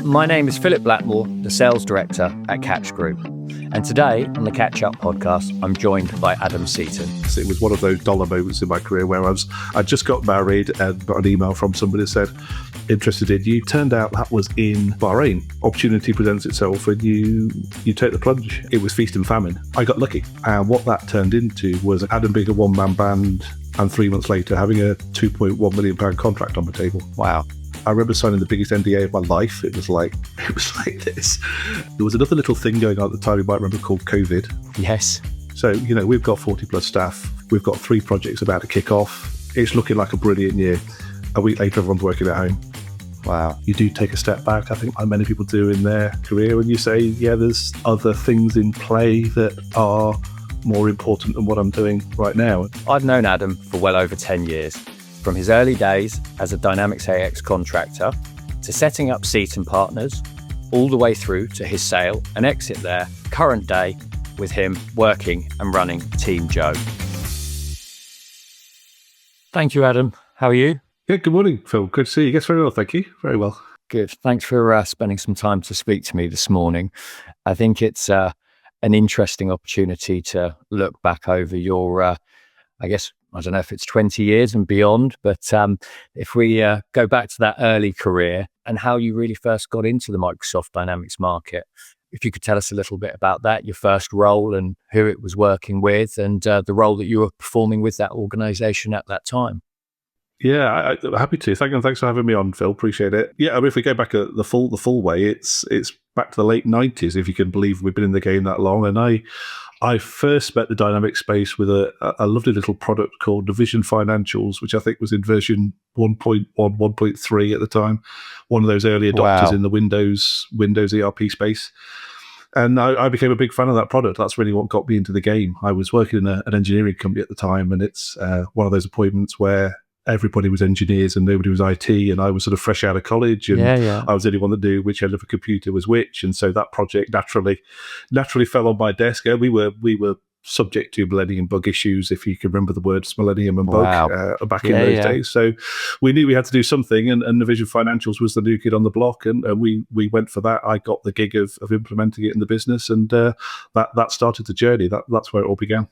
My name is Phillip Blackmore, the Sales Director at Catch Group. And today on the Catch Up podcast, I'm joined by Adam Seaton. It was one of those dollar moments in my career where I just got married and got an email from somebody that said, interested in you. Turned out that was in Bahrain. Opportunity presents itself and you take the plunge. It was feast and famine. I got lucky. And what that turned into was Adam being a one-man band and 3 months later having a £2.1 million contract on the table. Wow. I remember signing the biggest NDA of my life. It was like this. There was another little thing going on at the time you might remember called COVID. Yes. So, we've got 40 plus staff. We've got 3 projects about to kick off. It's looking like a brilliant year. A week later, everyone's working at home. Wow. You do take a step back, I think, like many people do in their career, and you say, yeah, there's other things in play that are more important than what I'm doing right now. I've known Adam for well over 10 years. From his early days as a Dynamics AX contractor to setting up Seaton Partners, all the way through to his sale and exit there, current day with him working and running Team Joe. Thank you, Adam. How are you? Yeah, good morning, Phil. Good to see you. Yes, very well, thank you. Very well. Good. Thanks for spending some time to speak to me this morning. I think it's an interesting opportunity to look back over your, I don't know if it's 20 years and beyond, but if we go back to that early career and how you really first got into the Microsoft Dynamics market, if you could tell us a little bit about that, your first role and who it was working with and the role that you were performing with that organization at that time. Yeah, I'm happy to. Thanks for having me on, Phil. Appreciate it. Yeah, if we go back the full way, it's back to the late 90s, if you can believe we've been in the game that long. And I first met the Dynamics space with a lovely little product called Division Financials, which I think was in version 1.1, 1.3 at the time. One of those early adopters in the Windows ERP space. And I became a big fan of that product. That's really what got me into the game. I was working in an engineering company at the time, and it's one of those appointments where everybody was engineers and nobody was IT, and I was sort of fresh out of college, and I was the only one that knew which end of a computer was which, and so that project naturally fell on my desk. We were subject to millennium bug issues, if you can remember the words millennium and bug back in those days. So we knew we had to do something, and Division Financials was the new kid on the block, and we went for that. I got the gig of implementing it in the business, and that started the journey. That's where it all began.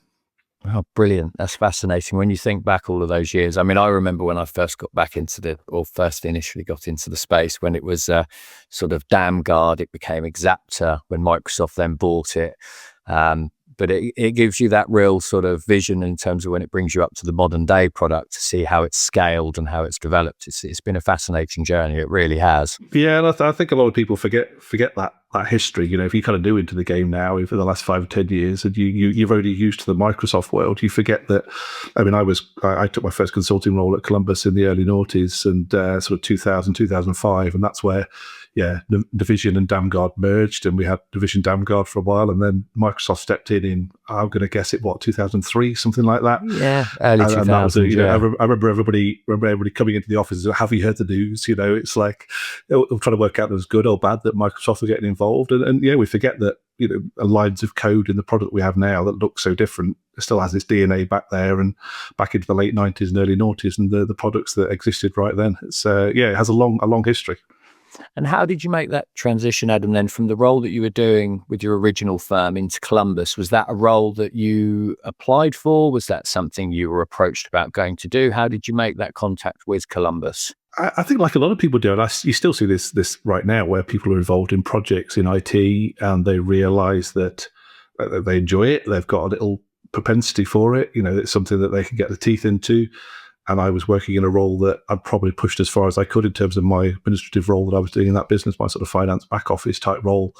Oh, brilliant. That's fascinating. When you think back all of those years, I mean, I remember when I first got back initially got into the space when it was sort of DamGuard, it became Exapta when Microsoft then bought it. But it gives you that real sort of vision in terms of when it brings you up to the modern day product to see how it's scaled and how it's developed. It's been a fascinating journey. It really has. Yeah, and I think a lot of people forget that history. If you kind of new into the game now over the last 5 or 10 years and you're already used to the Microsoft world, you forget that. I mean, I took my first consulting role at Columbus in the early noughties and sort of 2000, 2005, and that's where Division and DamGuard merged, and we had Division DamGuard for a while, and then Microsoft stepped in I'm going to guess it 2003, something like that. Yeah, early 2000s. And that was I remember everybody coming into the office. Have you heard the news? It's like we're trying to work out if it was good or bad that Microsoft was getting involved, and we forget that lines of code in the product we have now that looks so different still has its DNA back there and back into the late 90s and early noughties, and the products that existed right then. It's it has a long history. And how did you make that transition, Adam, then from the role that you were doing with your original firm into Columbus? Was that a role that you applied for? Was that something you were approached about going to do? How did you make that contact with Columbus? I think like a lot of people do, and you still see this right now where people are involved in projects in IT and they realise that they enjoy it. They've got a little propensity for it. It's something that they can get their teeth into. And I was working in a role that I'd probably pushed as far as I could in terms of my administrative role that I was doing in that business, my sort of finance back office type role,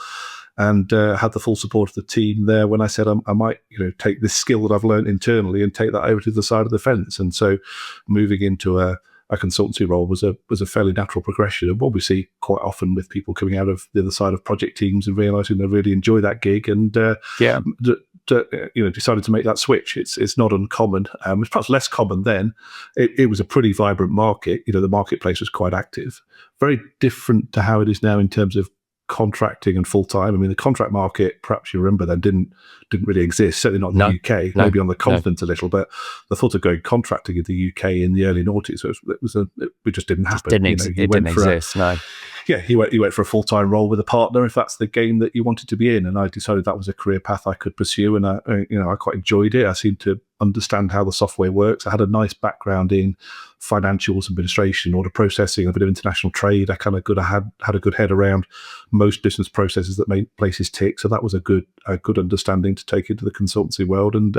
and had the full support of the team there when I said I might take this skill that I've learned internally and take that over to the side of the fence. And so moving into a consultancy role was a fairly natural progression, and what we see quite often with people coming out of the other side of project teams and realising they really enjoy that gig and decided to make that switch. It's not uncommon. It's perhaps less common then. It was a pretty vibrant market. The marketplace was quite active. Very different to how it is now in terms of contracting and full-time. I mean, the contract market, perhaps you remember, then didn't really exist, certainly not in the UK, maybe on the continent a little, but the thought of going contracting in the UK in the early noughties, it just didn't happen. It didn't exist, no. Yeah, you went for a full-time role with a partner if that's the game that you wanted to be in, and I decided that was a career path I could pursue, and I quite enjoyed it. I seemed to understand how the software works. I had a nice background in financials, administration, order processing, a bit of international trade. I had a good head around most business processes that made places tick. So that was a good understanding to take into the consultancy world. And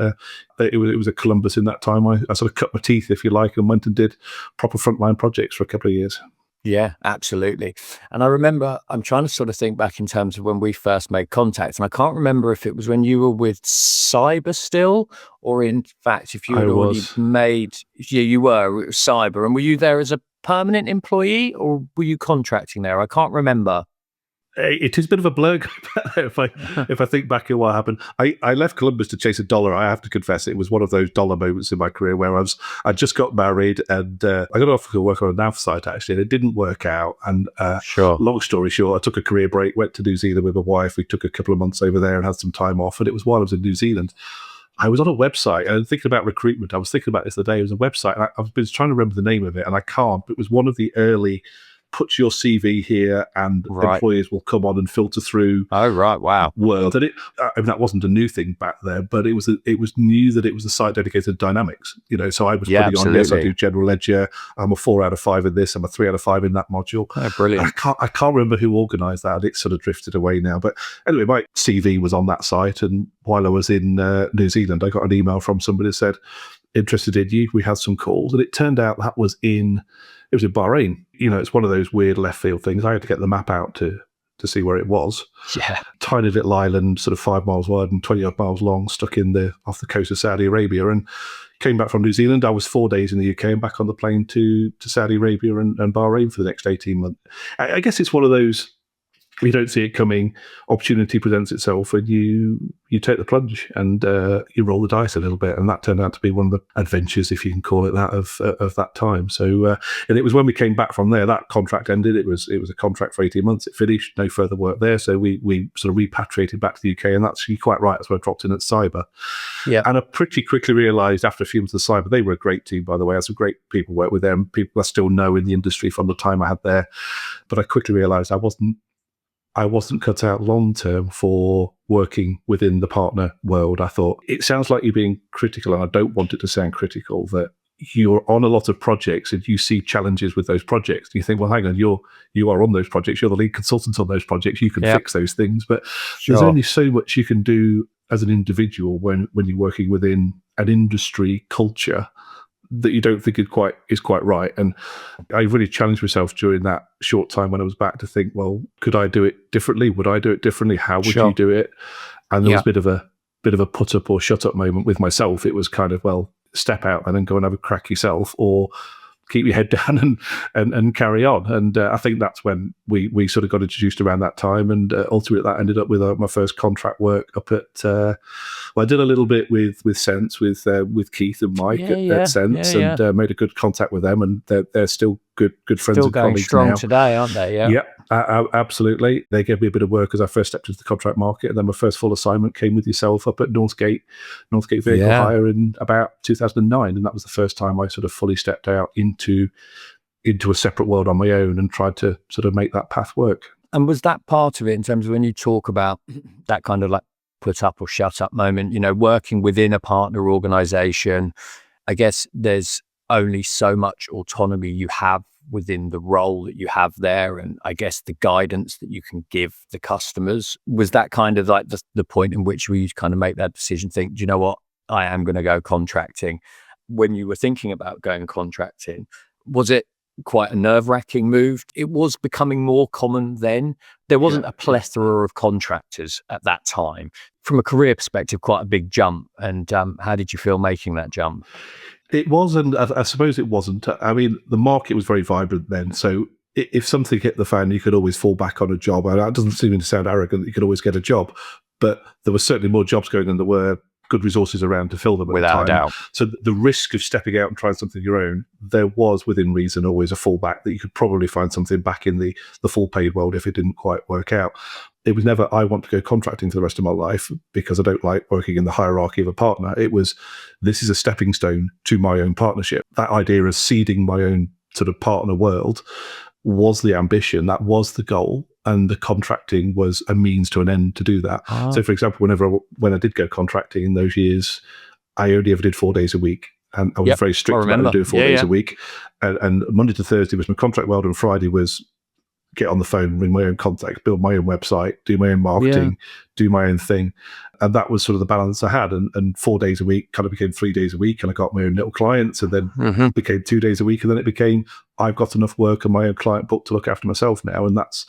it was a Columbus in that time. I sort of cut my teeth, if you like, and went and did proper frontline projects for a couple of years. Yeah, absolutely. And I remember, I'm trying to sort of think back in terms of when we first made contact, and I can't remember if it was when you were with Cyber still, or in fact, if you had already made, you were, it was Cyber. And were you there as a permanent employee, or were you contracting there? I can't remember. It is a bit of a blur if I think back at what happened. I left Columbus to chase a dollar. I have to confess, it was one of those dollar moments in my career where I just got married, and I got off to work on a nav site actually, and it didn't work out. And long story short, I took a career break, went to New Zealand with my wife. We took a couple of months over there and had some time off. And it was while I was in New Zealand, I was on a website and thinking about recruitment. I was thinking about this the day. It was a website, and I've been trying to remember the name of it, and I can't. But it was one of the early, put your CV here and employers will come on and filter through. Oh, right. Wow. World. And that wasn't a new thing back there, but it was new that it was a site dedicated to Dynamics. So I was putting on, yes, I do general ledger. I'm a 4 out of 5 in this. I'm a 3 out of 5 in that module. Oh, brilliant. I can't remember who organised that. It sort of drifted away now. But anyway, my CV was on that site. And while I was in New Zealand, I got an email from somebody that said, interested in you. We had some calls. And it turned out that was in Bahrain. It's one of those weird left field things. I had to get the map out to see where it was. Yeah. Tiny little island, sort of 5 miles wide and 20 odd miles long, stuck off the coast of Saudi Arabia. And came back from New Zealand. I was 4 days in the UK and back on the plane to Saudi Arabia and Bahrain for the next 18 months. I guess it's one of those, you don't see it coming, opportunity presents itself, and you take the plunge and you roll the dice a little bit, and that turned out to be one of the adventures, if you can call it that, of that time. So, and it was when we came back from there, that contract ended. It was a contract for 18 months. It finished, no further work there. So we sort of repatriated back to the UK, and that's, you're quite right, that's where I dropped in at Cyber. Yeah. And I pretty quickly realised after a few months of Cyber, they were a great team, by the way. I had some great people work with them, people I still know in the industry from the time I had there. But I quickly realised I wasn't cut out long term for working within the partner world. I thought, it sounds like you're being critical, and I don't want it to sound critical, that you're on a lot of projects and you see challenges with those projects. And you think, well, hang on, you are on those projects, you're the lead consultant on those projects, you can fix those things. But there's only so much you can do as an individual when you're working within an industry culture that you don't think is quite right. And I really challenged myself during that short time when I was back to think, well, could I do it differently? Would I do it differently? How would you do it? And there was a bit of a put up or shut up moment with myself. It was kind of, well, step out and then go and have a crack yourself, or keep your head down and carry on. And I think that's when we sort of got introduced around that time. And ultimately that ended up with my first contract work up at, I did a little bit with Sense, with Keith and Mike at Sense, and made a good contact with them. And they're still good friends and colleagues strong now. Today, aren't they? Yeah, absolutely. They gave me a bit of work as I first stepped into the contract market, and then my first full assignment came with yourself up at Northgate Vehicle Hire in about 2009, and that was the first time I sort of fully stepped out into a separate world on my own and tried to sort of make that path work. And was that part of it in terms of when you talk about that kind of like put up or shut up moment, working within a partner organization? I guess there's only so much autonomy you have within the role that you have there, and I guess the guidance that you can give the customers. Was that kind of like the point in which you kind of make that decision, think, do you know what, I am going to go contracting? When you were thinking about going contracting, was it quite a nerve-wracking move? It was becoming more common then. There wasn't a plethora of contractors at that time. From a career perspective, quite a big jump. And how did you feel making that jump? It was, and I suppose it wasn't. I mean, the market was very vibrant then. So if something hit the fan, you could always fall back on a job. And that doesn't seem to sound arrogant. You could always get a job. But there were certainly more jobs going than there were good resources around to fill them at Without a the time. doubt. So the risk of stepping out and trying something of your own, there was within reason always a fallback that you could probably find something back in the full paid world if it didn't quite work out. It was never, I want to go contracting for the rest of my life because I don't like working in the hierarchy of a partner. It was, this is a stepping stone to my own partnership. That idea of seeding my own sort of partner world was the ambition. That was the goal. And the contracting was a means to an end to do that. So, for example, when I did go contracting in those years, I only ever did 4 days a week. And I was very strict about doing 4 days a week. And Monday to Thursday was my contract world, and Friday was get on the phone, ring my own contacts, build my own website, do my own marketing, do my own thing. And that was sort of the balance I had. And 4 days a week kind of became 3 days a week. And I got my own little clients, and then became 2 days a week. And then it became, I've got enough work on my own client book to look after myself now. And that's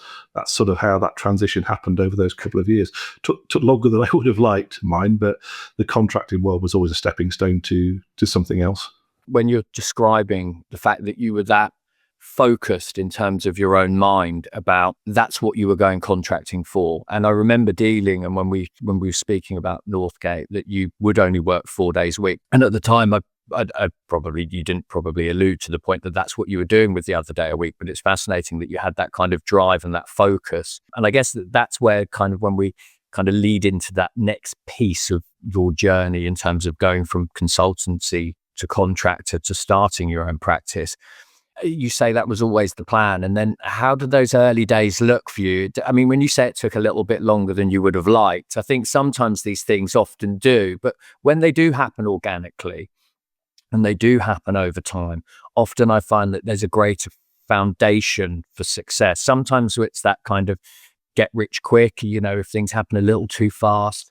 sort of how that transition happened over those couple of years. Took longer than I would have liked mine, but the contracting world was always a stepping stone to something else. When you're describing the fact that you were that focused in terms of your own mind about that's what you were going contracting for. And I remember dealing, and when we were speaking about Northgate, that you would only work 4 days a week. And at the time, you didn't probably allude to the point that that's what you were doing with the other day a week, but it's fascinating that you had that kind of drive and that focus. And I guess that's where kind of when we kind of lead into that next piece of your journey in terms of going from consultancy to contractor to starting your own practice. You say that was always the plan. And then how did those early days look for you? I mean, when you say it took a little bit longer than you would have liked, I think sometimes these things often do, but when they do happen organically and they do happen over time, often I find that there's a greater foundation for success. Sometimes it's that kind of get rich quick, if things happen a little too fast.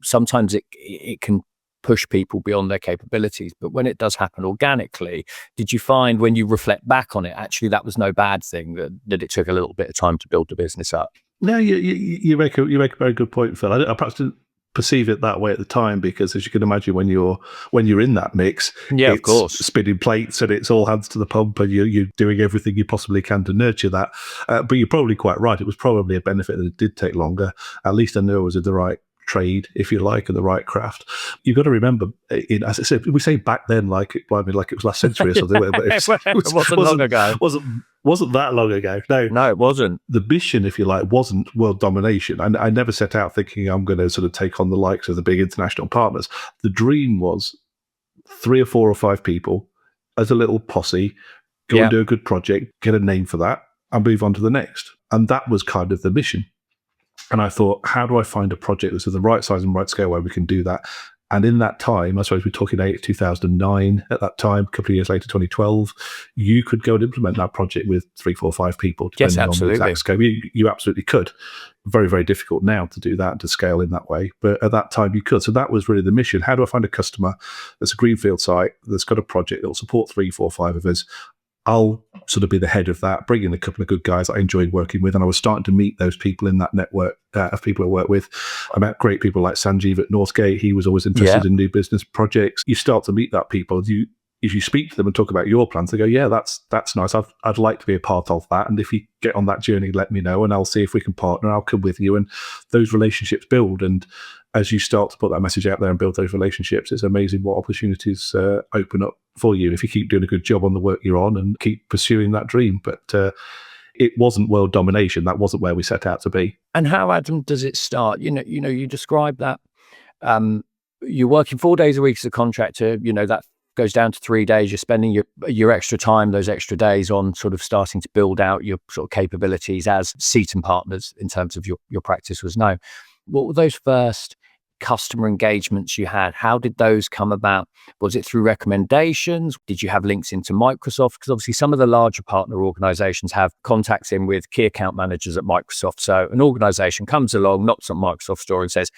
Sometimes it can push people beyond their capabilities. But when it does happen organically, did you find when you reflect back on it, actually that was no bad thing, that it took a little bit of time to build the business up? No, you make a very good point, Phil. I perhaps didn't perceive it that way at the time, because as you can imagine, when you're in that mix, of course, spinning plates and it's all hands to the pump, and you're doing everything you possibly can to nurture that. But you're probably quite right. It was probably a benefit that it did take longer. At least I knew I was in the right trade, if you like, and the right craft. You've got to remember, as I said, we say back then like it was last century or something, but it wasn't long ago. Wasn't that long ago. No, it wasn't. The mission, if you like, wasn't world domination. I never set out thinking I'm going to sort of take on the likes of the big international partners. The dream was 3 or 4 or 5 people as a little posse, go and do a good project, get a name for that, and move on to the next. And that was kind of the mission. And I thought, how do I find a project that's of the right size and right scale where we can do that? And in that time, I suppose we're talking 2009 at that time, a couple of years later, 2012, you could go and implement that project with 3, 4, 5 people, depending on the exact scope. You absolutely could. Very, very difficult now to do that, to scale in that way. But at that time, you could. So that was really the mission. How do I find a customer that's a greenfield site, that's got a project that will support 3, 4, 5 of us? I'll sort of be the head of that, bring in a couple of good guys that I enjoyed working with. And I was starting to meet those people in that network of people I work with. I met great people like Sanjeev at Northgate. He was always interested in new business projects. You start to meet that people. If you speak to them and talk about your plans, they go, yeah, that's nice. I'd like to be a part of that. And if you get on that journey, let me know and I'll see if we can partner. I'll come with you. And those relationships build. And as you start to put that message out there and build those relationships, it's amazing what opportunities open up for you if you keep doing a good job on the work you're on and keep pursuing that dream. But it wasn't world domination. That wasn't where we set out to be. And how, Adam, does it start? You describe that you're working 4 days a week as a contractor. That goes down to 3 days. You're spending your extra time, those extra days, on sort of starting to build out your sort of capabilities as Seaton Partners in terms of your practice was known. What were those first customer engagements you had? How did those come about? Was it through recommendations? Did you have links into Microsoft? Because obviously some of the larger partner organizations have contacts in with key account managers at Microsoft. So an organization comes along, knocks on Microsoft's door and says,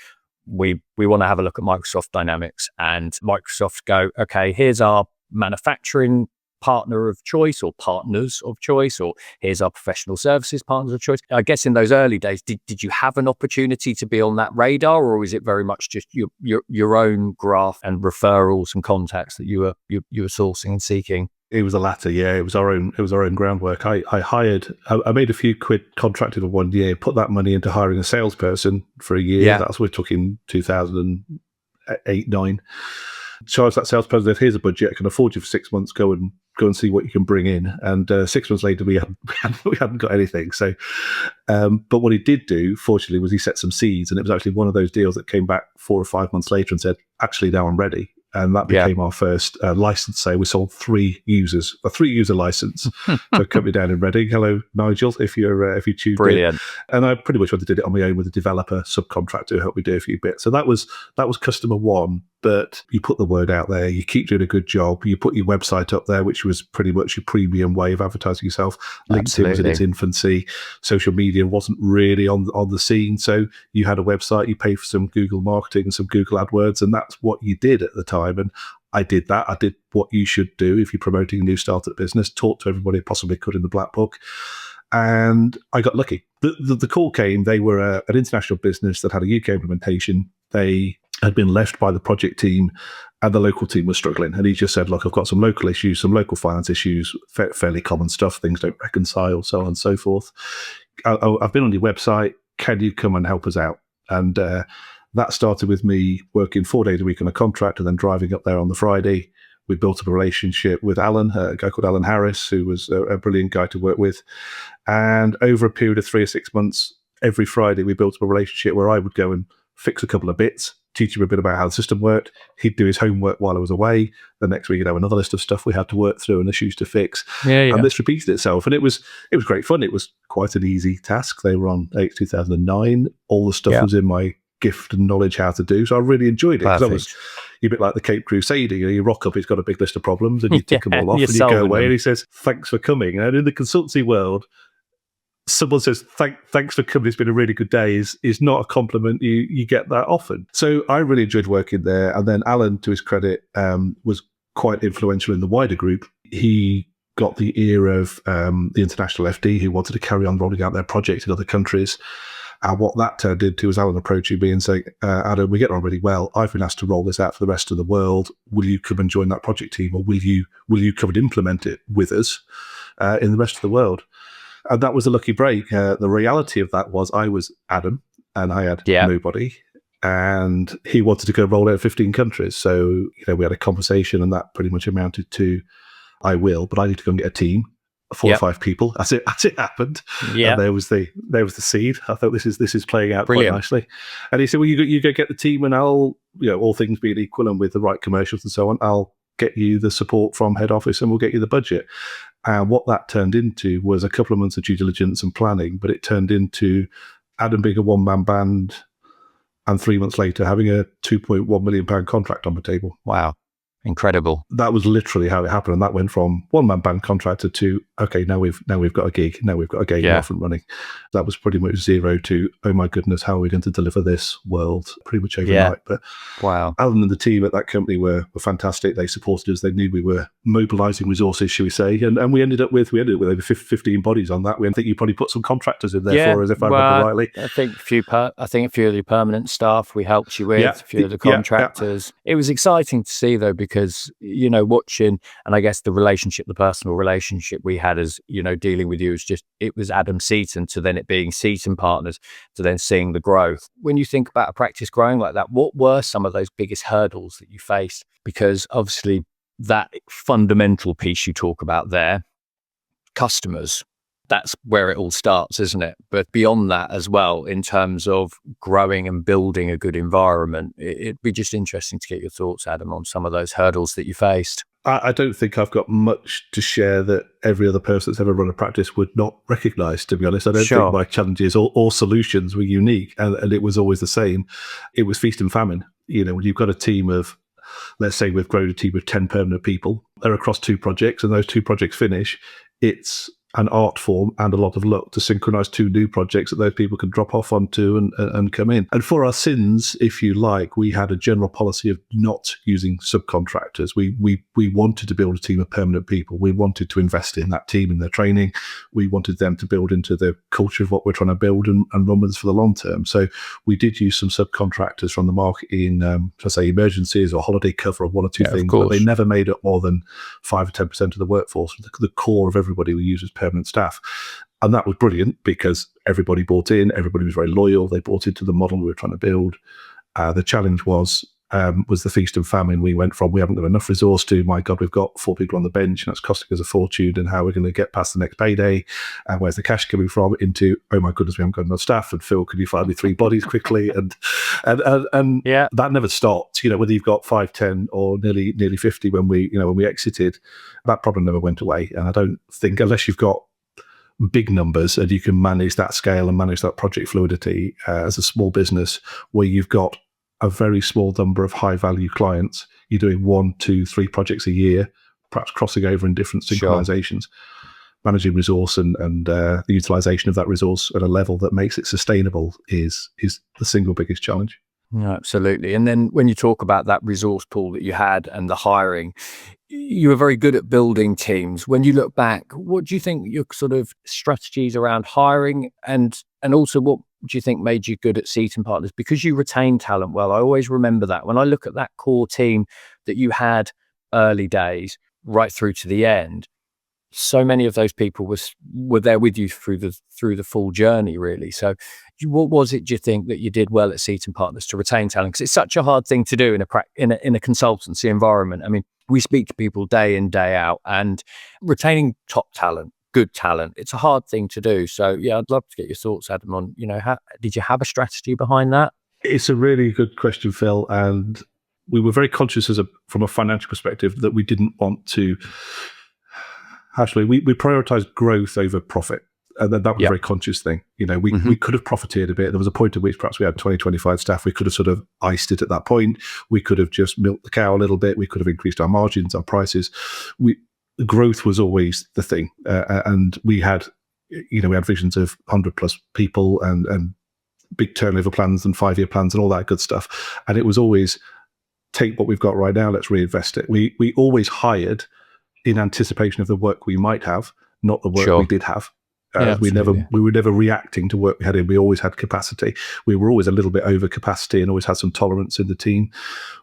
we want to have a look at Microsoft Dynamics. And Microsoft go, okay, here's our manufacturing partner of choice or partners of choice, or here's our professional services partners of choice. I guess in those early days, did you have an opportunity to be on that radar, or was it very much just your own graph and referrals and contacts that you were sourcing and seeking? It was the latter, yeah. It was our own groundwork. I made a few quid contracted in 1 year, put that money into hiring a salesperson for a year. We're talking 2008, 8, 9. Charge that salesperson, here's a budget, I can afford you for 6 months, go and see what you can bring in. And 6 months later, we hadn't got anything. So, but what he did do, fortunately, was he set some seeds, and it was actually one of those deals that came back 4 or 5 months later and said, actually, now I'm ready. And that became our first license sale. We sold 3 users, a 3-user license to a company down in Reading. Hello, Nigel, if you tuned Brilliant. in. And I pretty much did it on my own with a developer subcontractor who helped me do a few bits. So that was customer one. But you put the word out there, you keep doing a good job, you put your website up there, which was pretty much your premium way of advertising yourself. LinkedIn was in its infancy. Social media wasn't really on the scene. So you had a website, you paid for some Google marketing and some Google AdWords, and that's what you did at the time. And I did that. I did what you should do if you're promoting a new startup business, talk to everybody I possibly could in the black book. And I got lucky. The call came. They were an international business that had a UK implementation. They had been left by the project team, and the local team was struggling. And he just said, look, I've got some local issues, some local finance issues, fairly common stuff, things don't reconcile, so on and so forth. I've been on your website. Can you come and help us out? And that started with me working 4 days a week on a contract and then driving up there on the Friday. We built up a relationship with Alan, a guy called Alan Harris, who was a brilliant guy to work with. And over a period of 3 or 6 months, every Friday, we built up a relationship where I would go and fix a couple of bits, teach him a bit about how the system worked. He'd do his homework while I was away. The next week, he'd have another list of stuff we had to work through and issues to fix. And this repeated itself. And it was great fun. It was quite an easy task. They were on 2009. All the stuff was in my gift and knowledge how to do. So I really enjoyed it, because I was a bit like the Cape Crusader. You rock up, he's got a big list of problems, and you tick them all off, and you go away, and he says, thanks for coming. And in the consultancy world, someone says, thanks for coming, it's been a really good day, is not a compliment you get that often. So I really enjoyed working there. And then Alan, to his credit, was quite influential in the wider group. He got the ear of the international FD, who wanted to carry on rolling out their project in other countries. And what that turned into was Alan approaching me and saying, Adam, we get on really well. I've been asked to roll this out for the rest of the world. Will you come and join that project team, or will you come and implement it with us in the rest of the world? And that was a lucky break. The reality of that was I was Adam and I had nobody. And he wanted to go roll out 15 countries. So, we had a conversation, and that pretty much amounted to, I will, but I need to go and get a team. 4 or 5 people as it happened. And there was the seed. I thought this is playing out quite nicely. And he said, well, you go get the team, and I'll, all things being equal and with the right commercials and so on, I'll get you the support from head office and we'll get you the budget. And what that turned into was a couple of months of due diligence and planning, but it turned into Adam being a one-man band, and 3 months later having a £2.1 million contract on the table. Wow. Incredible. That was literally how it happened. And that went from one-man band contractor to, okay, now we've got a gig. Now we've got a gig off and running. That was pretty much 0 to, oh my goodness, how are we going to deliver this world pretty much overnight? But wow. Alan and the team at that company were fantastic. They supported us. They knew we were mobilizing resources, shall we say. And we ended up with over 15 bodies on that. I think you probably put some contractors in there for us, if I remember rightly. I think a few of the permanent staff we helped you with, a few of the contractors. It was exciting to see, though, because, watching, and I guess the personal relationship we had as, dealing with you it was Adam Seaton, to then it being Seaton Partners, to then seeing the growth. When you think about a practice growing like that, what were some of those biggest hurdles that you faced? Because obviously that fundamental piece you talk about there, customers, that's where it all starts, isn't it? But beyond that as well, in terms of growing and building a good environment, it'd be just interesting to get your thoughts, Adam, on some of those hurdles that you faced. I don't think I've got much to share that every other person that's ever run a practice would not recognise, to be honest. I don't think my challenges or solutions were unique, and it was always the same. It was feast and famine. When you've got a team of, let's say we've grown a team of 10 permanent people, they're across 2 projects, and those 2 projects finish, it's an art form and a lot of luck to synchronize 2 new projects that those people can drop off onto and come in. And for our sins, if you like, we had a general policy of not using subcontractors. We wanted to build a team of permanent people. We wanted to invest in that team, in their training. We wanted them to build into the culture of what we're trying to build and run with us for the long term. So we did use some subcontractors from the market in, emergencies or holiday cover or 1 or 2 things, but they never made up more than 5 or 10% of the workforce. The core of everybody we use was permanent staff. And that was brilliant because everybody bought in, everybody was very loyal, they bought into the model we were trying to build. The challenge was was the feast and famine. We went from, we haven't got enough resource to, my God, we've got 4 people on the bench and that's costing us a fortune, and how we're going to get past the next payday, and where's the cash coming from, into, oh my goodness, we haven't got enough staff, and Phil, could you find me 3 bodies quickly? And Yeah. that never stopped. Whether you've got 5, 10 or nearly 50 when we exited, that problem never went away. And I don't think, unless you've got big numbers and you can manage that scale and manage that project fluidity as a small business where you've got a very small number of high value clients, you're doing 1, 2, 3 projects a year, perhaps crossing over in different synchronizations. Sure. Managing resource and the utilization of that resource at a level that makes it sustainable is the single biggest challenge. No, absolutely. And then when you talk about that resource pool that you had and the hiring, you were very good at building teams. When you look back, what do you think your sort of strategies around hiring, and also what do you think made you good at Seaton Partners? Because you retain talent well. I always remember that. When I look at that core team that you had early days right through to the end, so many of those people were there with you through the full journey, really. So what was it, do you think, that you did well at Seaton Partners to retain talent? Because it's such a hard thing to do in a consultancy environment. I mean, we speak to people day in, day out, and retaining top talent, good talent, it's a hard thing to do. So yeah, I'd love to get your thoughts, Adam, on, did you have a strategy behind that? It's a really good question, Phil. And we were very conscious from a financial perspective that we didn't want to, actually, we prioritized growth over profit. And that was a very conscious thing. We could have profited a bit. There was a point at which perhaps we had 20, 25 staff. We could have sort of iced it at that point. We could have just milked the cow a little bit. We could have increased our margins, our prices. Growth was always the thing. And we had visions of 100 plus people and big turnover plans and 5-year plans and all that good stuff. And it was always, take what we've got right now, let's reinvest it. We always hired in anticipation of the work we might have, not the work we did have. We were never reacting to work we had in. We always had capacity. We were always a little bit over capacity and always had some tolerance in the team.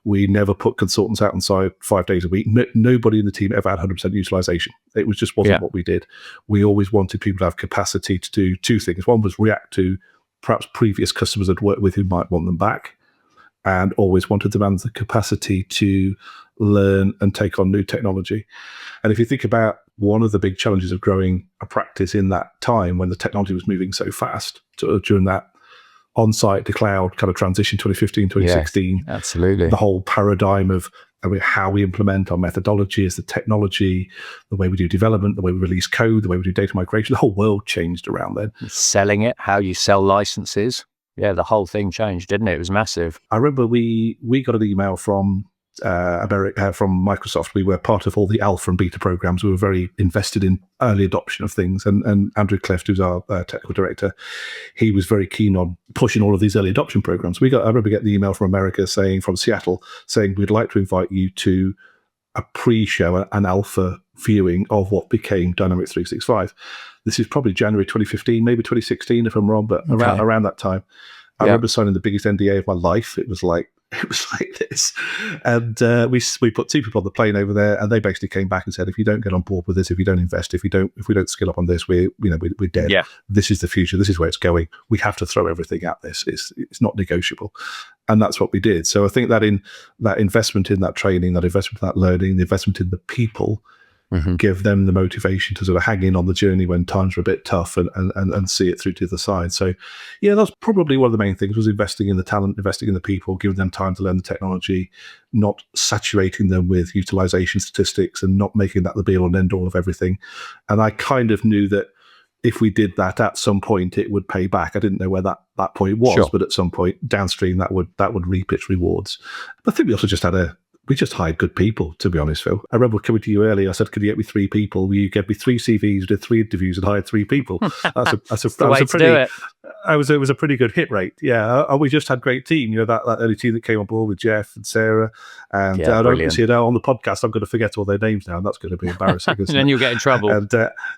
We never put consultants out on site 5 days a week. Nobody in the team ever had 100% utilization. It just wasn't what we did. We always wanted people to have capacity to do 2 things. One was react to perhaps previous customers I'd worked with who might want them back, and always wanted them to have the capacity to learn and take on new technology. And if you think about one of the big challenges of growing a practice in that time when the technology was moving so fast, during that on-site to cloud kind of transition, 2015, 2016. Yeah, absolutely. The whole paradigm of how we implement our methodologies, the technology, the way we do development, the way we release code, the way we do data migration, the whole world changed around then. Selling it, how you sell licenses. Yeah, the whole thing changed, didn't it? It was massive. I remember we got an email from from Microsoft. We were part of all the alpha and beta programs. We were very invested in early adoption of things. And Andrew Clift, who's our technical director, he was very keen on pushing all of these early adoption programs. I remember getting the email from America from Seattle, saying, we'd like to invite you to a pre-show, an alpha viewing of what became Dynamics 365. This is probably January 2015, maybe 2016, if I'm wrong, but around that time. I remember signing the biggest NDA of my life. It was like this. And we put 2 people on the plane over there, and they basically came back and said, if you don't get on board with this, if you don't invest, if we don't skill up on this, we're dead. Yeah. This is the future. This is where it's going. We have to throw everything at this. It's not negotiable. And that's what we did. So I think that investment in that training, that investment in that learning, the investment in the people, give them the motivation to sort of hang in on the journey when times are a bit tough and see it through to the side. So yeah, that's probably one of the main things, was investing in the talent, investing in the people, giving them time to learn the technology, not saturating them with utilization statistics and not making that the be all and end all of everything. And I kind of knew that if we did that at some point, it would pay back. I didn't know where that point was, but at some point downstream, that would reap its rewards. But I think we also just just hired good people, to be honest, Phil. I remember coming to you earlier. I said, could you get me 3 people? You gave me 3 CVs, did 3 interviews, and hired 3 people. It was a pretty good hit rate. Yeah, we just had a great team. That early team that came on board with Jeff and Sarah. And I don't see it on the podcast. I'm going to forget all their names now, and that's going to be embarrassing. And then you'll get in trouble. And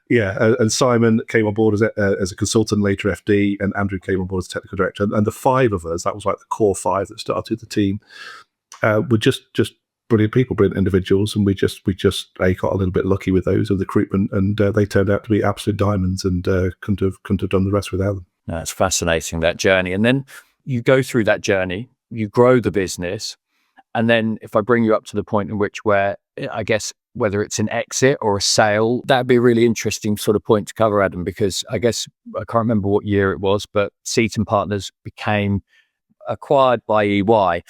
and Simon came on board as a consultant, later FD, and Andrew came on board as technical director. And the 5 of us, that was like the core 5 that started the team. Were just brilliant people, brilliant individuals, and we just got a little bit lucky with those of the recruitment, and they turned out to be absolute diamonds, and couldn't have done the rest without them. No, it's fascinating, that journey. And then you go through that journey, you grow the business, And then if I bring you up to the point in which where, I guess, whether it's an exit or a sale, that'd be a really interesting sort of point to cover, Adam, because I guess I can't remember what year it was, but Seaton Partners became acquired by EY.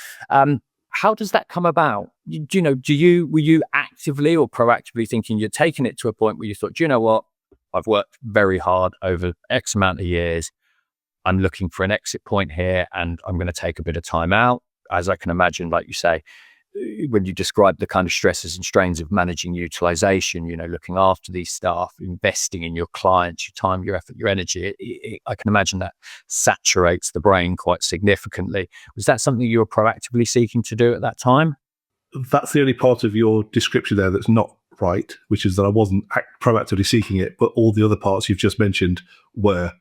How does that come about? Were you actively or proactively thinking you're taking it to a point where you thought, do you know what? I've worked very hard over X amount of years. I'm looking for an exit point here and I'm going to take a bit of time out. As I can imagine, like you say, when you describe the kind of stresses and strains of managing utilization, looking after these staff, investing in your clients, your time, your effort, your energy, I can imagine that saturates the brain quite significantly. Was that something you were proactively seeking to do at that time? That's the only part of your description there that's not right, which is that I wasn't proactively seeking it, but all the other parts you've just mentioned were.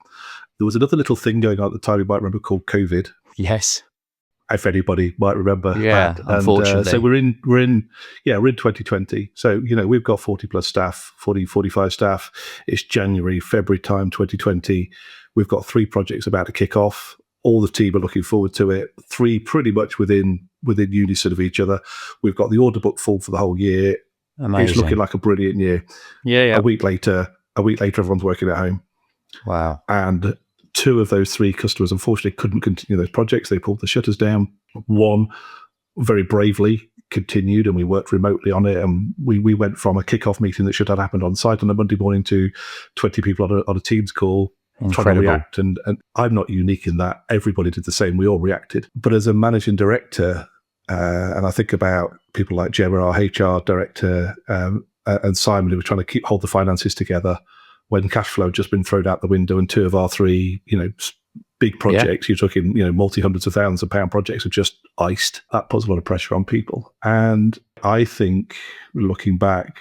There was another little thing going on at the time you might remember called COVID. Yes. If anybody might remember that. Unfortunately. So we're in 2020. So, we've got 40 plus staff, 45 staff. It's January, February time, 2020. We've got 3 projects about to kick off. All the team are looking forward to it. 3 pretty much within unison of each other. We've got the order book full for the whole year. Amazing. It's looking like a brilliant year. Yeah. A week later, everyone's working at home. Wow. And 2 of those 3 customers, unfortunately, couldn't continue those projects. They pulled the shutters down. 1 very bravely continued, and we worked remotely on it. And we went from a kickoff meeting that should have happened on site on a Monday morning to 20 people on a Teams call. Incredible. Trying to react. And I'm not unique in that. Everybody did the same. We all reacted. But as a managing director, and I think about people like Gemma, our HR director, and Simon, who were trying to hold the finances together, when cash flow had just been thrown out the window and 2 of our 3, big projects, you're talking, multi-hundreds of thousands of pound projects are just iced. That puts a lot of pressure on people. And I think, looking back,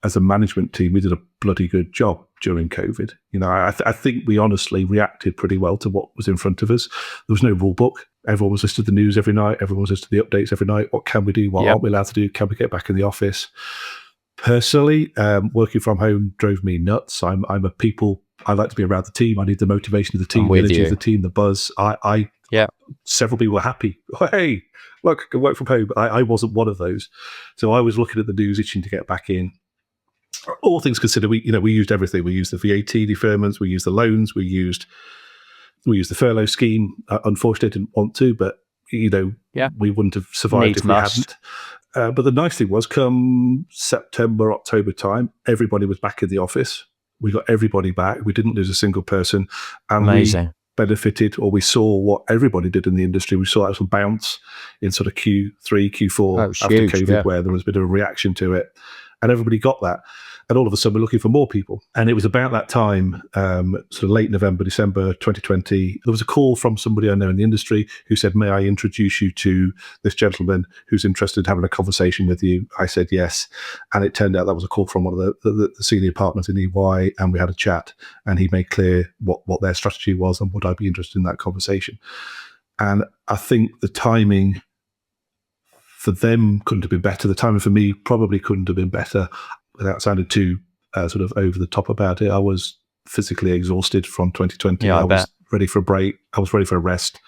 as a management team, we did a bloody good job during COVID. I think we honestly reacted pretty well to what was in front of us. There was no rule book. Everyone was listening to the news every night. Everyone was listening to the updates every night. What can we do? What aren't we allowed to do? Can we get back in the office? Personally, working from home drove me nuts. I like to be around the team. I need the motivation of the team, the energy of the team, the buzz. Several people were happy. Oh, hey, look, I can work from home. I wasn't one of those. So I was looking at the news, itching to get back in. All things considered, we used everything. We used the VAT deferments, we used the loans, we used the furlough scheme. Unfortunately, I didn't want to, but we wouldn't have survived if we hadn't. But the nice thing was, come September, October time, everybody was back in the office. We got everybody back. We didn't lose a single person. And amazing. We benefited, or we saw what everybody did in the industry. We saw that some bounce in sort of Q3, Q4 after huge, COVID, where there was a bit of a reaction to it. And everybody got that. And all of a sudden, we're looking for more people. And it was about that time, sort of late November, December 2020, there was a call from somebody I know in the industry who said, may I introduce you to this gentleman who's interested in having a conversation with you? I said yes. And it turned out that was a call from one of the senior partners in EY, and we had a chat. And he made clear what their strategy was and would I be interested in that conversation. And I think the timing for them couldn't have been better. The timing for me probably couldn't have been better. Without sounding too sort of over the top about it, I was physically exhausted from 2020. Yeah, I was ready for a break. I was ready for a rest.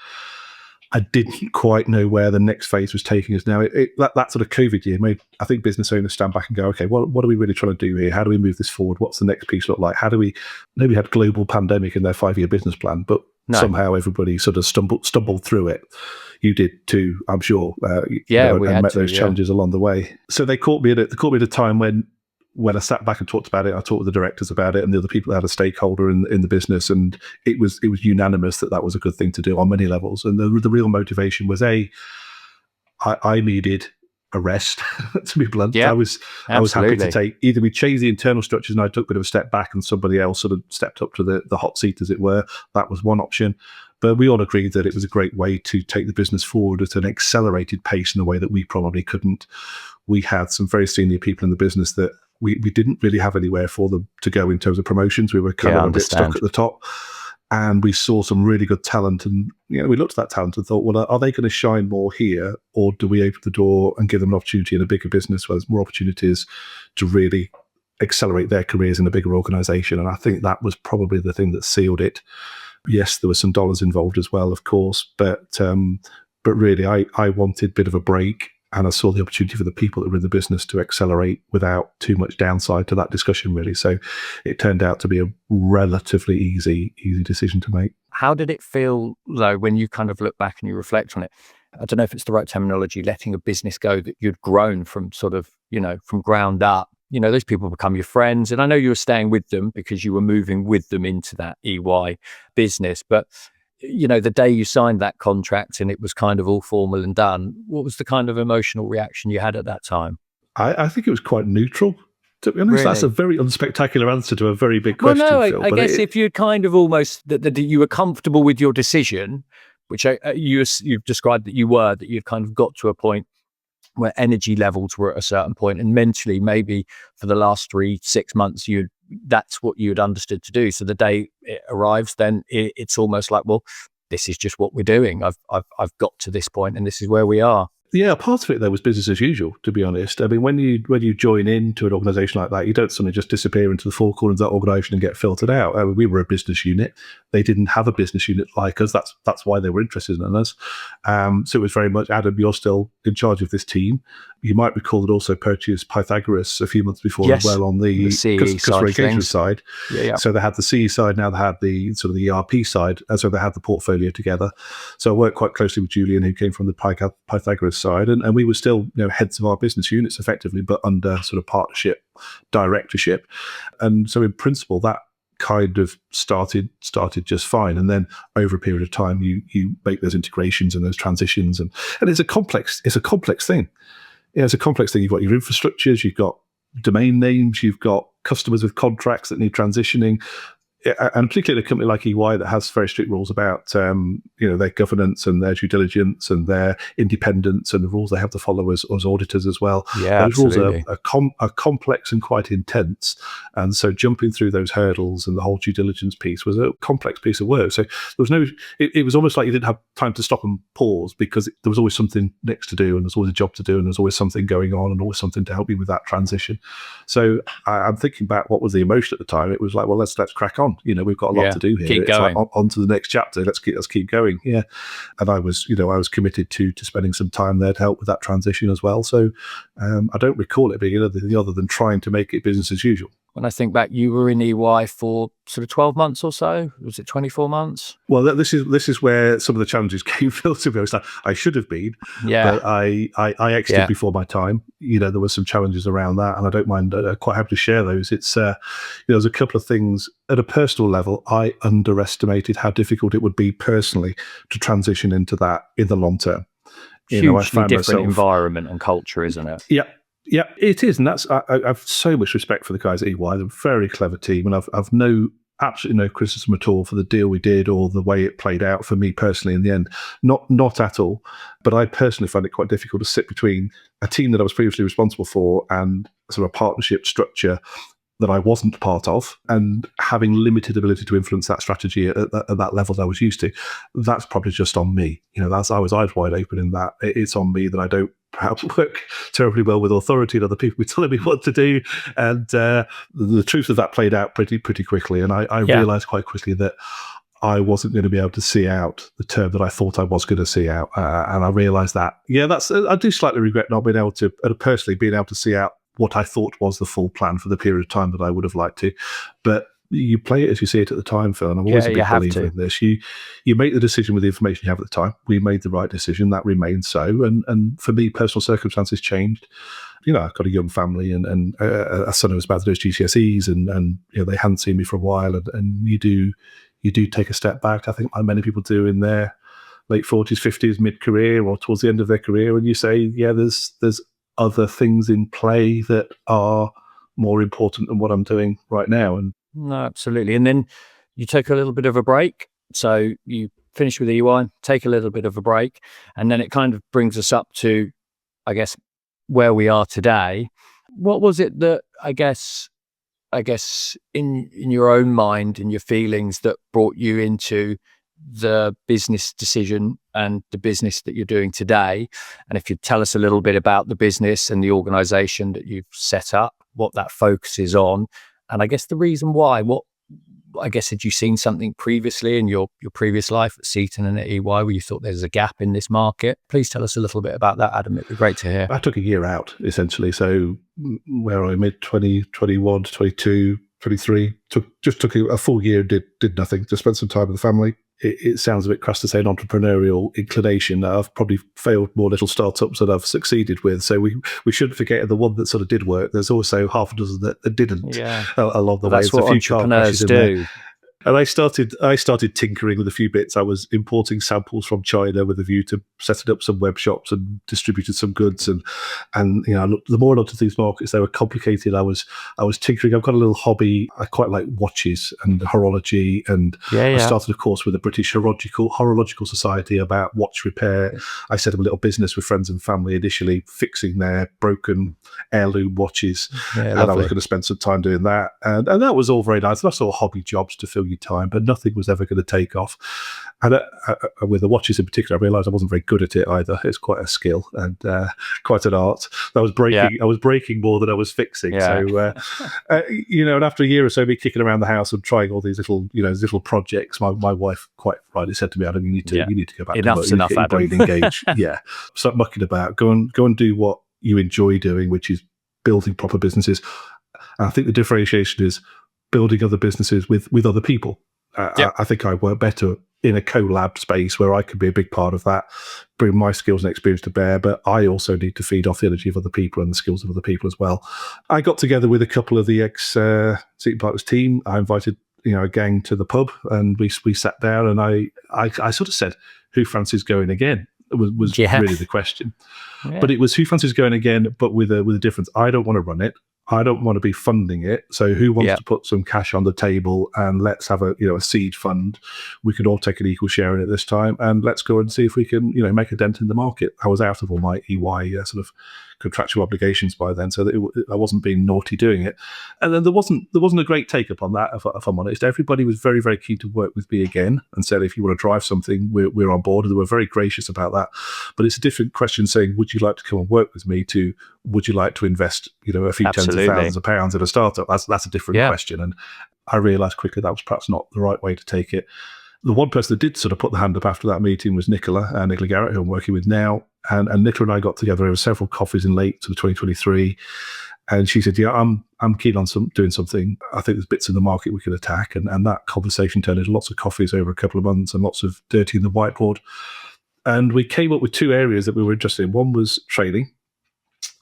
I didn't quite know where the next phase was taking us. Now, that sort of COVID year made, I think, business owners stand back and go, okay, what are we really trying to do here? How do we move this forward? What's the next piece look like? How do we, nobody had global pandemic in their 5-year business plan, but somehow everybody sort of stumbled through it. You did too, I'm sure. We and met those challenges along the way. So they caught me at a time when I sat back and talked about it. I talked with the directors about it and the other people that had a stakeholder in the business, and it was unanimous that was a good thing to do on many levels. And the real motivation was I needed a rest, to be blunt. I was happy to take, either we changed the internal structures and I took a bit of a step back and somebody else sort of stepped up to the hot seat, as it were. That was one option. But we all agreed that it was a great way to take the business forward at an accelerated pace in a way that we probably couldn't. We had some very senior people in the business that we didn't really have anywhere for them to go in terms of promotions. We were kind of a bit stuck at the top. And we saw some really good talent. And we looked at that talent and thought, well, are they going to shine more here? Or do we open the door and give them an opportunity in a bigger business where there's more opportunities to really accelerate their careers in a bigger organization? And I think that was probably the thing that sealed it. Yes, there were some dollars involved as well, of course. But really, I wanted a bit of a break. And I saw the opportunity for the people that were in the business to accelerate without too much downside to that discussion, really. So it turned out to be a relatively easy decision to make. How did it feel, though, when you kind of look back and you reflect on it? I don't know if it's the right terminology, letting a business go that you'd grown from sort of, from ground up. Those people become your friends. And I know you were staying with them because you were moving with them into that EY business. But, the day you signed that contract and it was kind of all formal and done, what was the kind of emotional reaction you had at that time? I think it was quite neutral. To be honest, Really? That's a very unspectacular answer to a very big question, Well, no, Phil. I guess if you'd kind of almost, that you were comfortable with your decision, which you've described that you'd kind of got to a point where energy levels were at a certain point, and mentally, maybe for the last 3-6 months, that's what you had understood to do. So the day it arrives, then it's almost like, well, this is just what we're doing. I've got to this point, and this is where we are. Yeah, part of it though was business as usual, to be honest. I mean, when you join into an organisation like that, you don't suddenly just disappear into the four corners of that organisation and get filtered out. I mean, we were a business unit; they didn't have a business unit like us. That's why they were interested in us. So it was very much, Adam, you're still in charge of this team. You might recall that also purchased Pythagoras a few months before as well on the customer engagement side. Yeah. So they had the CE side, now they had the sort of the ERP side, and so they had the portfolio together. So I worked quite closely with Julian, who came from the Pythagoras side, and we were still heads of our business units effectively, but under sort of partnership, directorship. And so in principle, that kind of started just fine. And then over a period of time, you make those integrations and those transitions, and it's a complex thing. It's a complex thing. You've got your infrastructures, you've got domain names, you've got customers with contracts that need transitioning. And particularly a company like EY that has very strict rules about their governance and their due diligence and their independence and the rules they have to follow as auditors as well. Yeah, those rules are complex and quite intense. And so jumping through those hurdles and the whole due diligence piece was a complex piece of work. So there was it was almost like you didn't have time to stop and pause, because there was always something next to do, and there's always a job to do, and there's always something going on, and always something to help you with that transition. So I'm thinking back, what was the emotion at the time? It was like, well, let's crack on. We've got a lot to do here. Keep going. Like, on to the next chapter. Let's keep going. Yeah. And I was committed to spending some time there to help with that transition as well. So I don't recall it being anything other than trying to make it business as usual. When I think back, you were in EY for sort of 12 months or so. Was it 24 months? Well, this is where some of the challenges came, Phil, to be honest. I should have been, but I exited before my time. There were some challenges around that, and I don't mind, quite happy to share those. It's, there's a couple of things at a personal level. I underestimated how difficult it would be personally to transition into that in the long term. Hugely different environment and culture, isn't it? Yeah, it is, and I have so much respect for the guys at EY. They're a very clever team, and I've absolutely no criticism at all for the deal we did or the way it played out for me personally in the end. Not at all. But I personally find it quite difficult to sit between a team that I was previously responsible for and sort of a partnership structure that I wasn't part of, and having limited ability to influence that strategy at that level that I was used to. That's probably just on me. I was eyes wide open in that. It's on me that I don't perhaps work terribly well with authority and other people telling me what to do. And the truth of that played out pretty quickly. And I realized quite quickly that I wasn't going to be able to see out the term that I thought I was going to see out. And I realized that, I do slightly regret not being able to, personally being able to see out what I thought was the full plan for the period of time that I would have liked to. But you play it as you see it at the time, Phil, and I'm always a big believer in this. You make the decision with the information you have at the time. We made the right decision. That remains so. And for me, personal circumstances changed. I've got a young family and a son who was about to do his GCSEs, and they hadn't seen me for a while. And you do take a step back, I think, like many people do in their late 40s, 50s, mid-career, or towards the end of their career, and you say, there's other things in play that are more important than what I'm doing right now. And no, absolutely. And then you take a little bit of a break. So you finish with EY, take a little bit of a break, and then it kind of brings us up to, I guess, where we are today. What was it that I guess in your own mind and your feelings that brought you into the business decision and the business that you're doing today? And if you tell us a little bit about the business and the organization that you've set up, what that focuses on, and I guess the reason why, I guess, had you seen something previously in your previous life at Seaton and at EY where you thought there's a gap in this market? Please tell us a little bit about that, Adam. It'd be great to hear. I took a year out, essentially. So where I mid 2021 to 22, 23, took a full year, did nothing, just spent some time with the family. It sounds a bit crass to say an entrepreneurial inclination. I've probably failed more little startups than I've succeeded with. So we shouldn't forget the one that sort of did work. There's also half a dozen that didn't along the way. That's what entrepreneurs do. And I started tinkering with a few bits. I was importing samples from China with a view to setting up some web shops and distributed some goods. And the more I looked at these markets, they were complicated. I was tinkering. I've got a little hobby. I quite like watches and horology. And I started, of course, with the British Horological Society about watch repair. I set up a little business with friends and family initially, fixing their broken heirloom watches. And I was going to spend some time doing that. And that was all very nice. That's all hobby jobs to fill your time, but nothing was ever going to take off. And with the watches in particular, I realised I wasn't very good at it either. It's quite a skill and quite an art. I was breaking more than I was fixing. Yeah. So, and after a year or so, me kicking around the house and trying all these little projects, my wife quite rightly said to me, "Adam, you need to go back. Enough's enough, Adam. Brain engaged. Yeah, stop mucking about. Go and do what you enjoy doing, which is building proper businesses." And I think the differentiation is building other businesses with other people. I think I work better in a collab space where I could be a big part of that, bring my skills and experience to bear, but I also need to feed off the energy of other people and the skills of other people as well. I got together with a couple of the ex-Seaton Partners team. I invited a gang to the pub and we sat down and I sort of said, who fancies going again? Was really the question. Yeah. But it was who fancies going again, but with a difference. I don't want to run it. I don't want to be funding it. So who wants to put some cash on the table and let's have a seed fund. We could all take an equal share in it this time and let's go and see if we can, make a dent in the market. I was out of all my EY sort of contractual obligations by then, so that I wasn't being naughty doing it. And then there wasn't a great take up on that, if I'm honest. Everybody was very, very keen to work with me again and said, if you want to drive something, we're on board. And they were very gracious about that. But it's a different question saying, would you like to come and work with me, to would you like to invest, a few tens of thousands of pounds in a startup? That's a different question. And I realised quickly that was perhaps not the right way to take it. The one person that did sort of put the hand up after that meeting was Nicola Garrett, who I'm working with now. And Nicola and I got together over several coffees in late sort of 2023. And she said, yeah, I'm keen on doing something. I think there's bits in the market we could attack. And that conversation turned into lots of coffees over a couple of months and lots of dirtying the whiteboard. And we came up with two areas that we were interested in. One was training.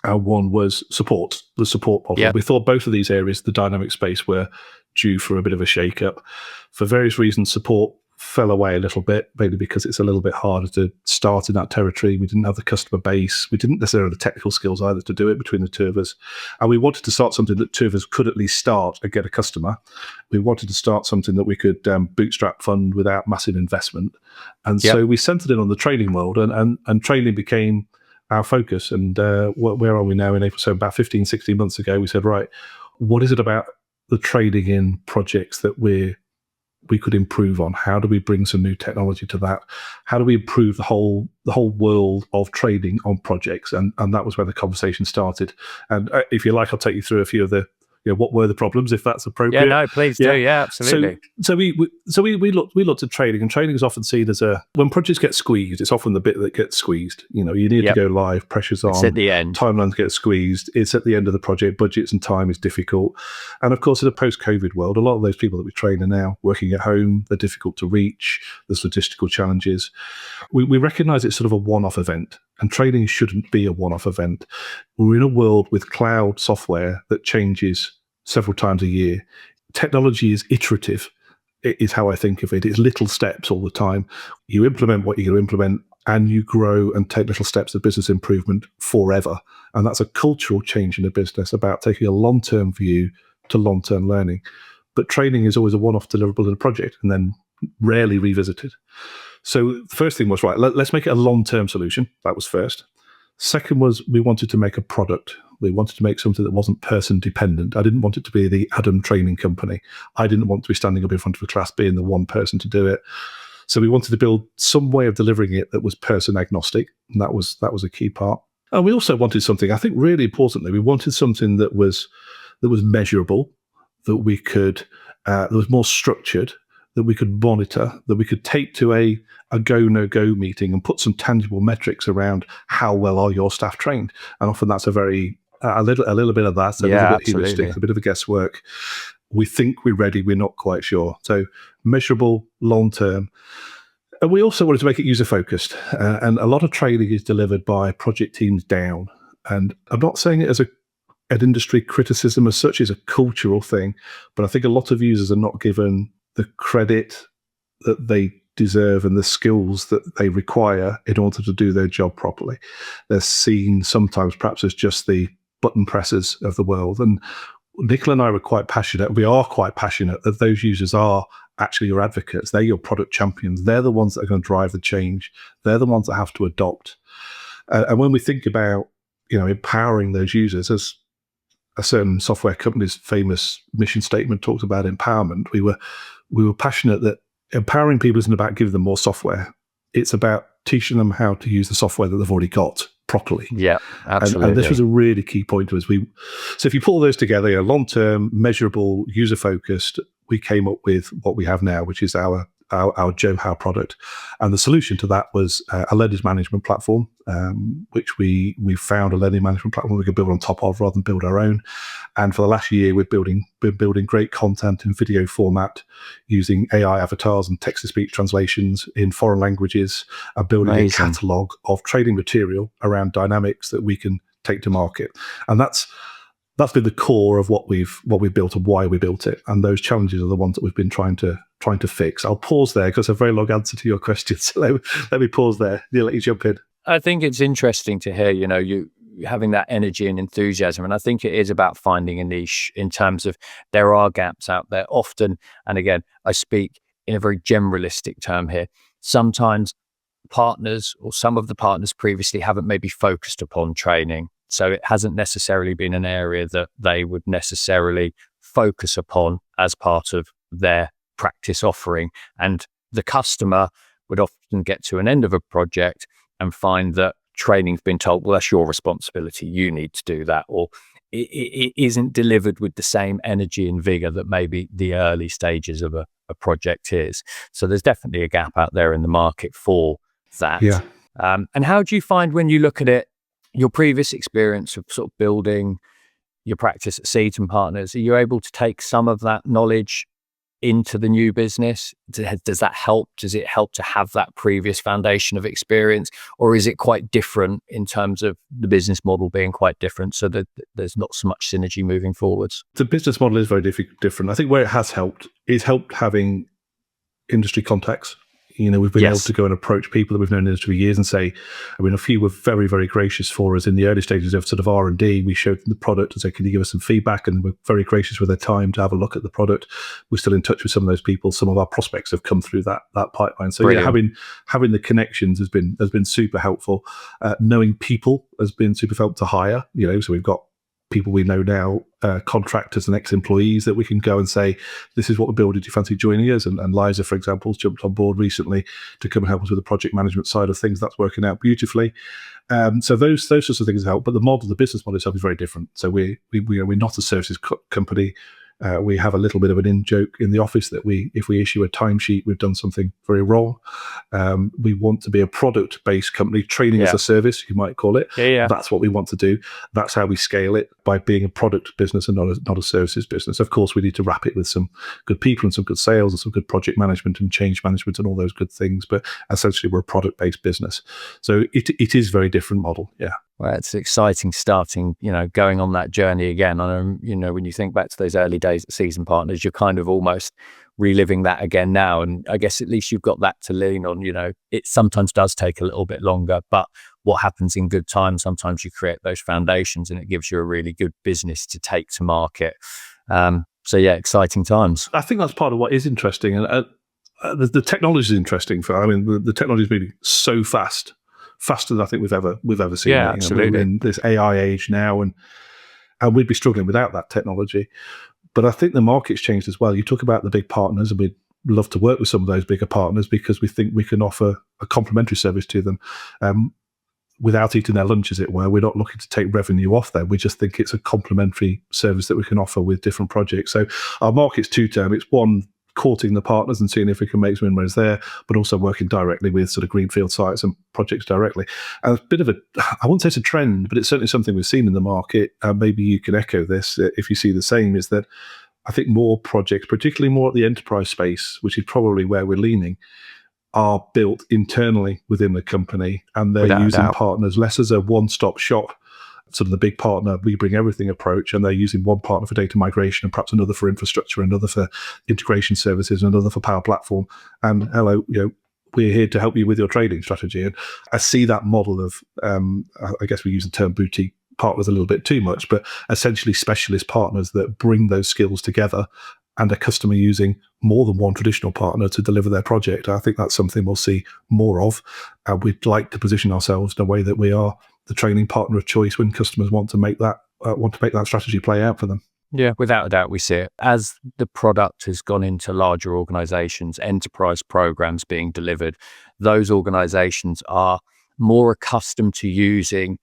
And one was support, the support model. Yeah. We thought both of these areas, the dynamic space, were due for a bit of a shake-up. For various reasons, support fell away a little bit, mainly because it's a little bit harder to start in that territory. We didn't have the customer base. We didn't necessarily have the technical skills either to do it between the two of us. And we wanted to start something that two of us could at least start and get a customer. We wanted to start something that we could bootstrap fund without massive investment. And so we centered in on the training world, and training became our focus. And where are we now in April? So about 15, 16 months ago, we said, right, what is it about the trading in projects that we could improve on? How do we bring some new technology to that? How do we improve the whole world of trading on projects? And that was where the conversation started. And if you like, I'll take you through a few of the, what were the problems, if that's appropriate. Yeah, no, please do. Yeah, absolutely. So we looked at trading, and trading is often seen as when projects get squeezed, it's often the bit that gets squeezed. You need to go live, pressure's on. It's at the end. Timelines get squeezed. It's at the end of the project. Budgets and time is difficult. And of course, in a post-COVID world, a lot of those people that we train are now working at home. They're difficult to reach. There's logistical challenges. We recognise it's sort of a one-off event. And training shouldn't be a one-off event. We're in a world with cloud software that changes several times a year. Technology is iterative, is how I think of it. It's little steps all the time. You implement what you're going to implement, and you grow and take little steps of business improvement forever. And that's a cultural change in a business about taking a long-term view to long-term learning. But training is always a one-off deliverable in a project and then rarely revisited. So the first thing was, right, let's make it a long-term solution. That was first. Second was, we wanted to make a product. We wanted to make something that wasn't person dependent. I didn't want it to be the Adam training company. I didn't want to be standing up in front of a class being the one person to do it. So we wanted to build some way of delivering it that was person agnostic. And that was a key part. And we also wanted something, I think really importantly, we wanted something that was measurable, that we could that was more structured, that we could monitor, that we could take to a go, no go meeting and put some tangible metrics around how well are your staff trained. And often that's a little bit of that, a little bit heuristic, a bit of a guesswork. We think we're ready, we're not quite sure. So measurable, long term. And we also wanted to make it user focused. And a lot of training is delivered by project teams down. And I'm not saying it as an industry criticism as such, is a cultural thing, but I think a lot of users are not given the credit that they deserve and the skills that they require in order to do their job properly. They're seen sometimes perhaps as just the button pressers of the world. And Nicola and I were quite passionate. We are quite passionate that those users are actually your advocates. They're your product champions. They're the ones that are going to drive the change. They're the ones that have to adopt. And when we think about, empowering those users, as a certain software company's famous mission statement talks about empowerment, we were passionate that empowering people isn't about giving them more software. It's about teaching them how to use the software that they've already got properly. Yeah, absolutely. And this was a really key point to us. So if you pull those together, long-term, measurable, user-focused, we came up with what we have now, which is our Joe How product. And the solution to that was a learning management platform, which we found a learning management platform we could build on top of rather than build our own. And for the last year, we've been building great content in video format using AI avatars and text-to-speech translations in foreign languages, and building a catalogue of training material around Dynamics that we can take to market. And that's been the core of what we've built and why we built it. And those challenges are the ones that we've been trying to fix. I'll pause there because it's a very long answer to your question. So let me pause there. Let you jump in. I think it's interesting to hear, you having that energy and enthusiasm. And I think it is about finding a niche in terms of there are gaps out there often. And again, I speak in a very generalistic term here. Sometimes partners or some of the partners previously haven't maybe focused upon training. So it hasn't necessarily been an area that they would necessarily focus upon as part of their practice offering. And the customer would often get to an end of a project and find that training's been told, well, that's your responsibility. You need to do that. Or it isn't delivered with the same energy and vigor that maybe the early stages of a project is. So there's definitely a gap out there in the market for that. Yeah. And how do you find when you look at it, your previous experience of sort of building your practice at Seaton Partners, are you able to take some of that knowledge into the new business? Does that help? Does it help to have that previous foundation of experience? Or is it quite different in terms of the business model being quite different so that there's not so much synergy moving forwards? The business model is very different. I think where it has helped is having industry contacts. We've been able to go and approach people that we've known in the industry for years and say, a few were very, very gracious for us in the early stages of sort of R&D. We showed them the product and said, can you give us some feedback? And we're very gracious with their time to have a look at the product. We're still in touch with some of those people. Some of our prospects have come through that pipeline. So having the connections has been super helpful. Knowing people has been super helpful to hire. So we've got people we know now, contractors and ex-employees that we can go and say, this is what we're building. Do you fancy joining us? And Liza, for example, has jumped on board recently to come and help us with the project management side of things. That's working out beautifully. So those sorts of things help. But the business model itself is very different. So we're not a services company. We have a little bit of an in-joke in the office that if we issue a timesheet, we've done something very wrong. We want to be a product-based company, training as a service, you might call it. Yeah. That's what we want to do. That's how we scale it, by being a product business and not a services business. Of course, we need to wrap it with some good people and some good sales and some good project management and change management and all those good things. But essentially, we're a product-based business. So it is a very different model, yeah. Well, it's exciting starting, going on that journey again. And, when you think back to those early days at Seaton Partners, you're kind of almost reliving that again now. And I guess at least you've got that to lean on. It sometimes does take a little bit longer, but what happens in good time, sometimes you create those foundations and it gives you a really good business to take to market. So yeah, exciting times. I think that's part of what is interesting. And the technology is interesting. The technology is moving so fast. Faster than I think we've ever seen. Yeah, absolutely. We're in this AI age now, and we'd be struggling without that technology. But I think the market's changed as well. You talk about the big partners, and we'd love to work with some of those bigger partners because we think we can offer a complementary service to them. without eating their lunch, as it were. We're not looking to take revenue off them. We just think it's a complementary service that we can offer with different projects. So our market's two-term. It's one, courting the partners and seeing if we can make some inroads there, but also working directly with sort of greenfield sites and projects directly. And a bit of I wouldn't say it's a trend, but it's certainly something we've seen in the market. Maybe you can echo this if you see the same, is that I think more projects, particularly more at the enterprise space, which is probably where we're leaning, are built internally within the company, and they're using partners less as a one-stop shop, sort of the big partner, we bring everything approach, and they're using one partner for data migration and perhaps another for infrastructure, another for integration services, another for Power Platform. And hello, we're here to help you with your trading strategy. And I see that model of, I guess we use the term boutique partners a little bit too much, but essentially specialist partners that bring those skills together, and a customer using more than one traditional partner to deliver their project. I think that's something we'll see more of. We'd like to position ourselves in a way that we are the training partner of choice when customers want to make that strategy play out for them. Yeah, without a doubt, we see it. As the product has gone into larger organizations, enterprise programs being delivered, those organizations are more accustomed to using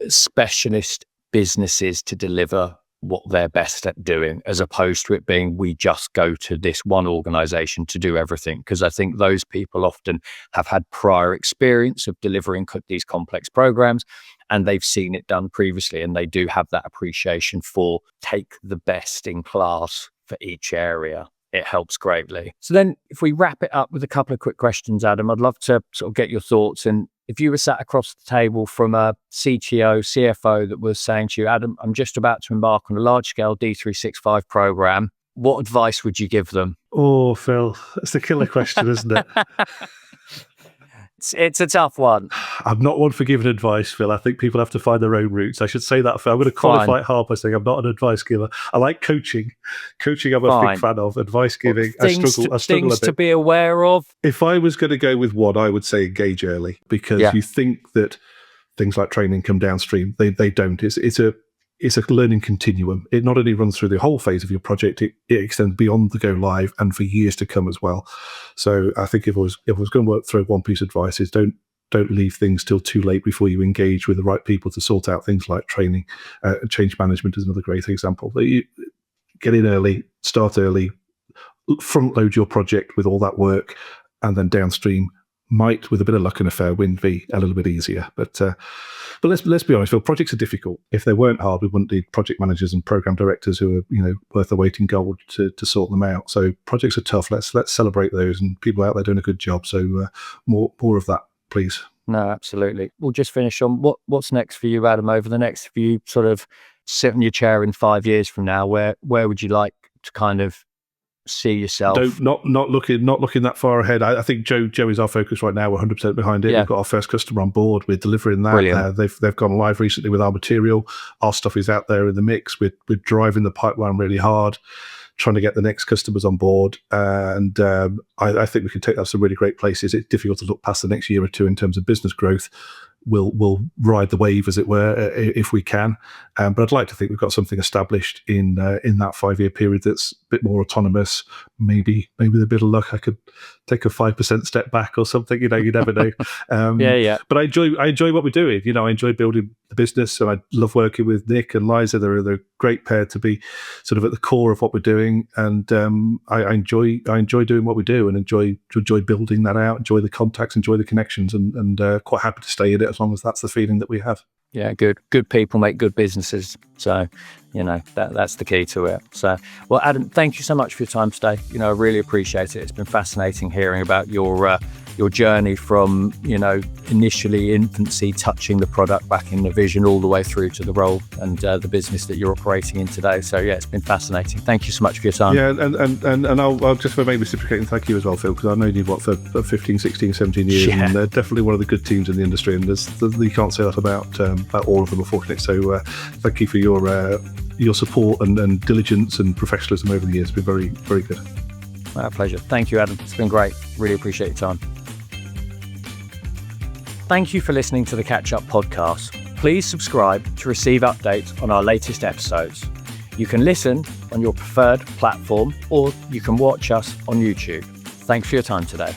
specialist businesses to deliver what they're best at doing, as opposed to it being, we just go to this one organization to do everything. Because I think those people often have had prior experience of delivering these complex programs, and they've seen it done previously, and they do have that appreciation for take the best in class for each area. It helps greatly. So then if we wrap it up with a couple of quick questions, Adam, I'd love to sort of get your thoughts. And if you were sat across the table from a CTO, CFO that was saying to you, Adam, I'm just about to embark on a large-scale D365 program, what advice would you give them? Oh, Phil, that's the killer question, isn't it? It's a tough one. I'm not one for giving advice, Phil. I think people have to find their own routes. I should say that, Phil. I'm going to qualify it hard by saying I'm not an advice giver. I like coaching. Coaching I'm a big fan of. Advice giving, I struggle a bit. To be aware of? If I was going to go with one, I would say engage early, because you think that things like training come downstream. They don't. It's a learning continuum. It not only runs through the whole phase of your project, it extends beyond the go live and for years to come as well. So I think if I was going to throw one piece of advice, is don't leave things till too late before you engage with the right people to sort out things like training. Change management is another great example. You get in early, start early, front load your project with all that work, and then downstream might, with a bit of luck and a fair wind, be a little bit easier. But let's be honest, Phil, projects are difficult. If they weren't hard, we wouldn't need project managers and program directors who are worth their weight in gold to sort them out. So projects are tough. Let's celebrate those, and people out there doing a good job. So more of that, please. No, absolutely. We'll just finish on what's next for you, Adam, over the next few sort of sit in your chair in 5 years from now. Where would you like to kind of see yourself? Not looking that far ahead. I think Joe is our focus right now. We're 100% behind it. We've got our first customer on board. We're delivering that. They've gone live recently with our material. Our stuff is out there in the mix. We're driving the pipeline really hard, trying to get the next customers on board. And I think we can take that to some really great places. It's difficult to look past the next year or two in terms of business growth. We'll ride the wave, as it were, if we can. But I'd like to think we've got something established in that 5-year period that's a bit more autonomous. Maybe with a bit of luck, I could take a 5% step back or something. You never know. But I enjoy what we're doing. I enjoy building the business, and I love working with Nick and Liza. They're a great pair to be sort of at the core of what we're doing. And I enjoy doing what we do, and enjoy building that out. Enjoy the contacts, enjoy the connections, and quite happy to stay in it as long as that's the feeling that we have. Yeah, good people make good businesses. So, that's the key to it. So, well, Adam, thank you so much for your time today. I really appreciate it. It's been fascinating hearing about your journey from, initially infancy, touching the product back in the vision, all the way through to the role and the business that you're operating in today. So, yeah, it's been fascinating. Thank you so much for your time. Yeah, and I'll just maybe reciprocate and thank you as well, Phil, because I know you for 15, 16, 17 years, and they're definitely one of the good teams in the industry, and you can't say that about all of them, unfortunately. So thank you for your support and diligence and professionalism over the years. It's been very, very good. My pleasure. Thank you, Adam. It's been great. Really appreciate your time. Thank you for listening to the Catch Up podcast. Please subscribe to receive updates on our latest episodes. You can listen on your preferred platform, or you can watch us on YouTube. Thanks for your time today.